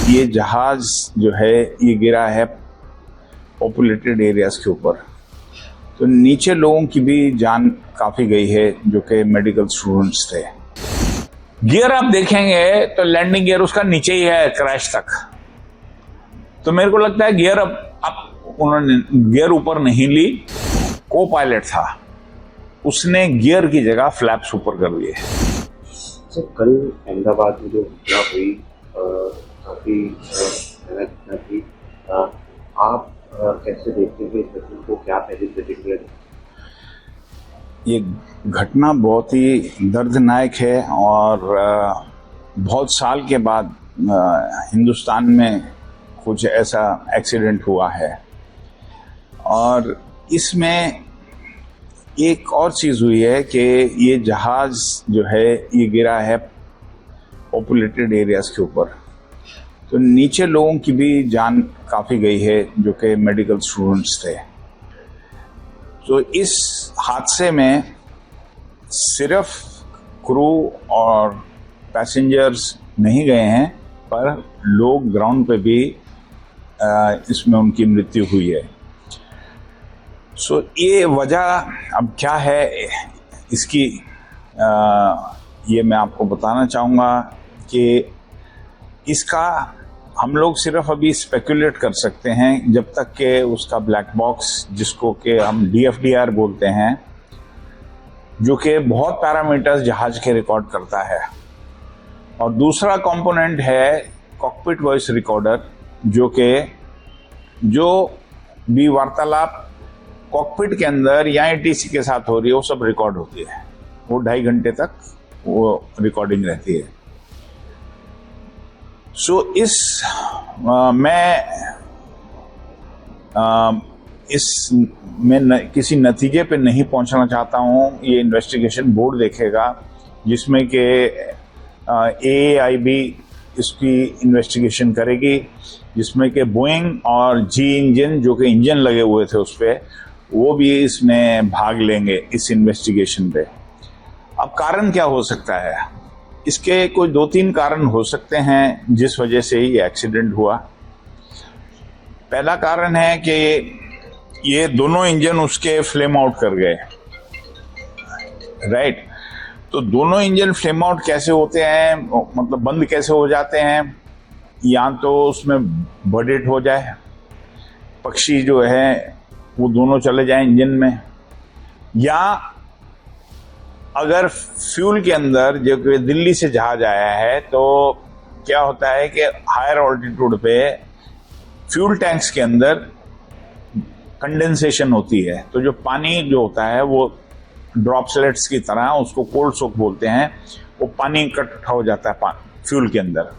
ये जहाज जो है ये गिरा है पॉपुलेटेड एरियाज के ऊपर, तो नीचे लोगों की भी जान काफी गई है जो कि मेडिकल स्टूडेंट्स थे। गियर आप देखेंगे तो लैंडिंग गियर उसका नीचे ही है क्रैश तक। तो मेरे को लगता है गियर अब उन्होंने गियर ऊपर नहीं ली, को पायलट था उसने गियर की जगह फ्लैप्स ऊपर कर दिए। सर कल अहमदाबाद में जो घटना हुई काफी घटना थी, आप कैसे देखते हैं इस घटना को, क्या पहले प्रतिक्रिया? ये घटना बहुत ही दर्दनाक है और बहुत साल के बाद हिंदुस्तान में कुछ ऐसा एक्सीडेंट हुआ है। और इसमें एक और चीज़ हुई है कि ये जहाज़ जो है ये गिरा है पॉपुलेटेड एरियाज़ के ऊपर, तो नीचे लोगों की भी जान काफ़ी गई है जो कि मेडिकल स्टूडेंट्स थे। तो इस हादसे में सिर्फ क्रू और पैसेंजर्स नहीं गए हैं, पर लोग ग्राउंड पे भी इसमें उनकी मृत्यु हुई है। सो ये वजह अब क्या है इसकी, ये मैं आपको बताना चाहूँगा कि इसका हम लोग सिर्फ अभी स्पेकुलेट कर सकते हैं जब तक कि उसका ब्लैक बॉक्स, जिसको कि हम DFDR बोलते हैं, जो कि बहुत पैरामीटर्स जहाज के रिकॉर्ड करता है। और दूसरा कंपोनेंट है कॉकपिट वॉइस रिकॉर्डर, जो भी वार्तालाप कॉकपिट के अंदर या ATC के साथ हो रही है वो सब रिकॉर्ड होती है। वो 2.5 घंटे तक वो रिकॉर्डिंग रहती है। सो मैं किसी नतीजे पे नहीं पहुंचना चाहता हूं। ये इन्वेस्टिगेशन बोर्ड देखेगा, जिसमें कि AAIB इसकी इन्वेस्टिगेशन करेगी, जिसमें कि बोइंग और जी इंजन, जो कि इंजन लगे हुए थे उस पर, वो भी इसमें भाग लेंगे इस इन्वेस्टिगेशन पे। अब कारण क्या हो सकता है? इसके कोई 2-3 कारण हो सकते हैं जिस वजह से ये एक्सीडेंट हुआ। पहला कारण है कि ये दोनों इंजन उसके फ्लेम आउट कर गए, राइट। तो दोनों इंजन फ्लेम आउट कैसे होते हैं, मतलब बंद कैसे हो जाते हैं? या तो उसमें बर्ड हो जाए, पक्षी जो है वो दोनों चले जाएं इंजन में, या अगर फ्यूल के अंदर, जो कि दिल्ली से जहाज आया है, तो क्या होता है कि हायर ऑल्टीट्यूड पे फ्यूल टैंक्स के अंदर कंडेंसेशन होती है। तो जो पानी जो होता है वो ड्रॉपलेट्स की तरह, उसको कोल्ड सोक बोलते हैं, वो पानी इकट्ठा हो जाता है फ्यूल के अंदर।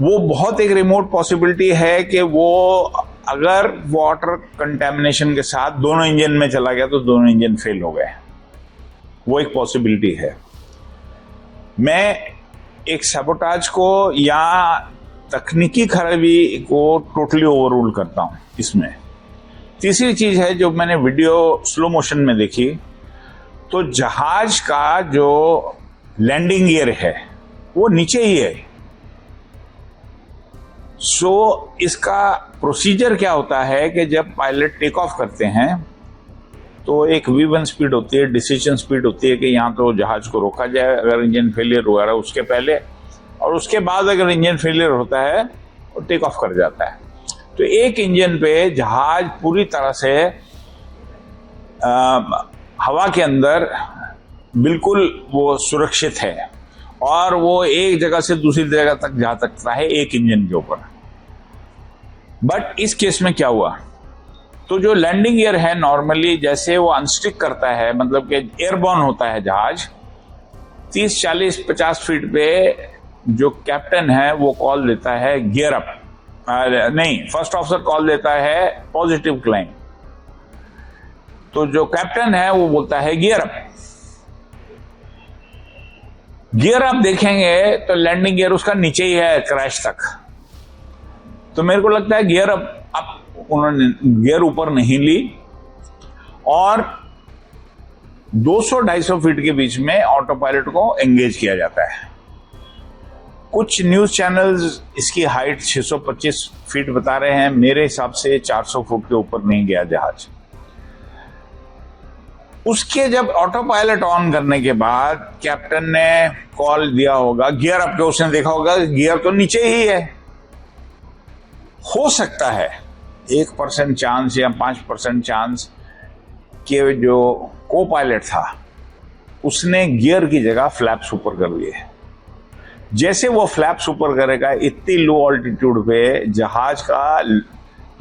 वो बहुत एक रिमोट पॉसिबिलिटी है कि वो अगर वाटर कंटेमिनेशन के साथ दोनों इंजन में चला गया तो दोनों इंजन फेल हो गए। वो एक पॉसिबिलिटी है। मैं एक सैबोटाज को या तकनीकी खराबी को टोटली ओवररूल करता हूं इसमें। तीसरी चीज है जो मैंने वीडियो स्लो मोशन में देखी, तो जहाज का जो लैंडिंग गियर है वो नीचे ही है। सो इसका प्रोसीजर क्या होता है कि जब पायलट टेक ऑफ करते हैं तो एक V1 स्पीड होती है, डिसीजन स्पीड होती है कि यहाँ तो जहाज को रोका जाए अगर इंजन फेलियर हुआ है उसके पहले, और उसके बाद अगर इंजन फेलियर होता है तो टेक ऑफ कर जाता है। तो एक इंजन पे जहाज पूरी तरह से हवा के अंदर बिल्कुल वो सुरक्षित है और वो एक जगह से दूसरी जगह तक जा सकता है एक इंजन के ऊपर। बट इस केस में क्या हुआ, तो जो लैंडिंग गियर है नॉर्मली जैसे वो अनस्टिक करता है, मतलब कि एयरबॉर्न होता है जहाज, 30, 40, 50 फीट पे जो कैप्टन है वो कॉल देता है गियर अप, नहीं, फर्स्ट ऑफिसर कॉल देता है पॉजिटिव क्लाइंब। तो जो कैप्टन है वो बोलता है गियर अप। गियर अप देखेंगे तो लैंडिंग गियर उसका नीचे ही है क्रैश तक। तो मेरे को लगता है गियर अप उन्होंने गियर ऊपर नहीं ली, और 200-250 फीट के बीच में ऑटो पायलट को एंगेज किया जाता है। कुछ न्यूज चैनल्स इसकी हाइट 625 फीट बता रहे हैं, मेरे हिसाब से 400 फुट के ऊपर नहीं गया जहाज। उसके जब ऑटो पायलट ऑन करने के बाद कैप्टन ने कॉल दिया होगा, गियर अप के उसने देखा होगा गियर तो नीचे ही है। हो सकता है 1% चांस या 5% चांस कि जो को पायलट था उसने गियर की जगह फ्लैप्स ऊपर कर दिए। जैसे वो फ्लैप्स ऊपर करेगा, इतनी लो ऑल्टीट्यूड पे जहाज का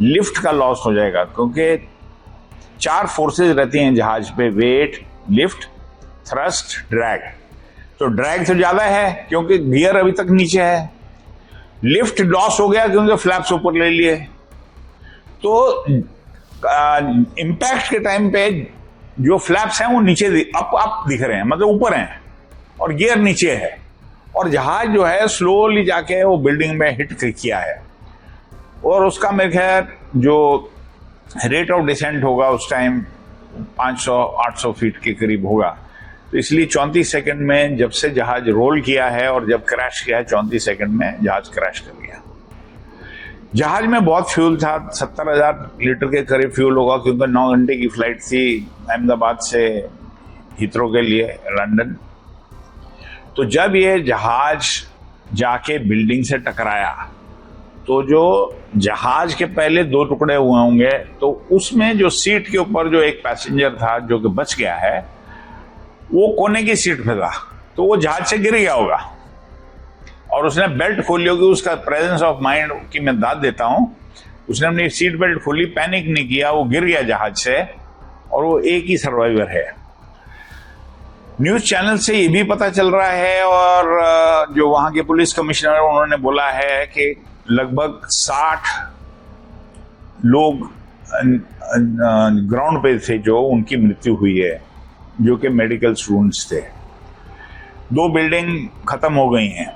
लिफ्ट का लॉस हो जाएगा, क्योंकि 4 फोर्सेस रहती हैं जहाज पे, वेट, लिफ्ट, थ्रस्ट, ड्रैग। तो ड्रैग तो ज्यादा है क्योंकि गियर अभी तक नीचे है, लिफ्ट लॉस हो गया क्योंकि फ्लैप्स ऊपर ले लिए। तो इंपैक्ट के टाइम पे जो फ्लैप्स हैं वो नीचे अप दिख रहे हैं, मतलब ऊपर हैं, और गियर नीचे है, और जहाज जो है स्लोली जाके वो बिल्डिंग में हिट किया है। और उसका मेरे ख्याल जो रेट ऑफ डिसेंट होगा उस टाइम 500-800 फीट के करीब होगा। तो इसलिए 34 सेकंड में जब से जहाज रोल किया है और जब क्रैश किया है 34 सेकंड में जहाज क्रैश कर गया। जहाज में बहुत फ्यूल था, 70,000 लीटर के करीब फ्यूल होगा, क्योंकि 9 घंटे की फ्लाइट थी अहमदाबाद से हीथ्रो के लिए लंदन। तो जब ये जहाज जाके बिल्डिंग से टकराया तो जो जहाज के पहले 2 टुकड़े हुए होंगे, तो उसमें जो सीट के ऊपर जो एक पैसेंजर था जो कि बच गया है, वो कोने की सीट पे था, तो वो जहाज से गिर गया होगा और उसने बेल्ट खोली होगी। उसका प्रेजेंस ऑफ माइंड की मैं दाद देता हूं, उसने अपनी सीट बेल्ट खोली, पैनिक नहीं किया, वो गिर गया जहाज से, और वो एक ही सर्वाइवर है। न्यूज चैनल से ये भी पता चल रहा है, और जो वहां के पुलिस कमिश्नर उन्होंने बोला है कि लगभग 60 लोग ग्राउंड पे थे जो उनकी मृत्यु हुई है, जो कि मेडिकल स्टूडेंट्स थे। 2 बिल्डिंग खत्म हो गई हैं।